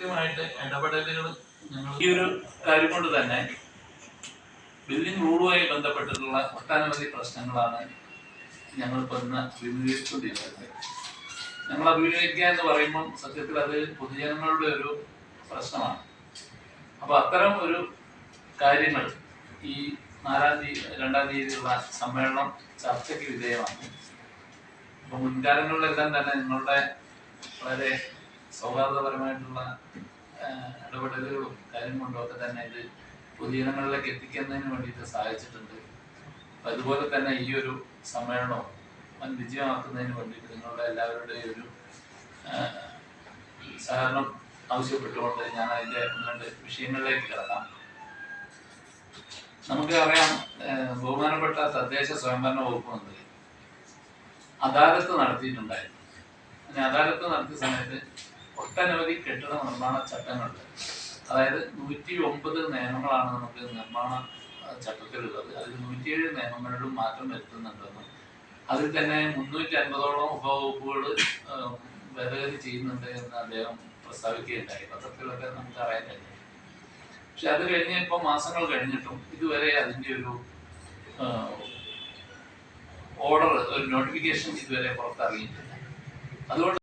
കൃത്യമായിട്ട് ഇടപെടലുകൾ ഞങ്ങൾ ഈ ഒരു കാര്യം കൊണ്ട് തന്നെ ബിൽഡിംഗ് റൂളുമായി ബന്ധപ്പെട്ടിട്ടുള്ള ഒട്ടനവധി പ്രശ്നങ്ങളാണ് ഞങ്ങളിപ്പോൾ ഇന്ന് അഭിമുഖീകരിച്ചുകൊണ്ടിരിക്കുന്നത്. ഞങ്ങൾ അഭിമുഖീകരിക്കുക എന്ന് പറയുമ്പം സത്യത്തിൽ അത് പൊതുജനങ്ങളുടെ ഒരു പ്രശ്നമാണ്. അപ്പോൾ അത്തരം ഒരു കാര്യങ്ങൾ ഈ 2-ാം തീയതിയുള്ള സമ്മേളനം ചർച്ചയ്ക്ക് വിധേയമാണ്. അപ്പോൾ മുൻകാലങ്ങളിലെല്ലാം തന്നെ നിങ്ങളുടെ വളരെ സൗഹാർദ്ദപരമായിട്ടുള്ള ഇടപെടലുകളും കാര്യങ്ങളുണ്ടോ ഒക്കെ തന്നെ ഇത് പൊതുജനങ്ങളിലേക്ക് എത്തിക്കുന്നതിന് വേണ്ടിയിട്ട് സഹായിച്ചിട്ടുണ്ട്. അപ്പം അതുപോലെ തന്നെ ഈ ഒരു സമ്മേളനം വൻ വിജയമാക്കുന്നതിന് വേണ്ടിയിട്ട് നിങ്ങളുടെ എല്ലാവരുടെയും ഒരു സഹകരണം ആവശ്യപ്പെട്ടുകൊണ്ട് ഞാൻ അതിൻ്റെ 2 വിഷയങ്ങളിലേക്ക് കിടക്കാം. നമുക്ക് അറിയാം, ബഹുമാനപ്പെട്ട തദ്ദേശ സ്വയംഭരണ വകുപ്പ് മന്ത്രി അദാലത്ത് നടത്തിയിട്ടുണ്ടായിരുന്നു. അങ്ങനെ അദാലത്ത് നടത്തിയ സമയത്ത് ഒട്ടനവധി കെട്ടിട നിർമ്മാണ ചട്ടങ്ങളുണ്ട്. അതായത് 109 നിയമങ്ങളാണ് നമുക്ക് നിർമ്മാണ ചട്ടത്തിലുള്ളത്. അതിൽ 107 നിയമങ്ങളിലും മാറ്റം വരുത്തുന്നുണ്ടെന്നും അതിൽ തന്നെ 350ഓളം ഉപവകുപ്പുകൾ ഭേദഗതി ചെയ്യുന്നുണ്ട് എന്ന് അദ്ദേഹം പ്രസ്താവിക്കുകയുണ്ടായി. പത്രത്തിലൊക്കെ നമുക്ക് അറിയാൻ കഴിഞ്ഞു. പക്ഷെ അത് കഴിഞ്ഞ് ഇപ്പോൾ മാസങ്ങൾ കഴിഞ്ഞിട്ടും ഇതുവരെ അതിൻ്റെ ഒരു ഓർഡർ, ഒരു നോട്ടിഫിക്കേഷൻ ഇതുവരെ പുറത്തിറങ്ങിയിട്ടില്ല. അതുകൊണ്ട്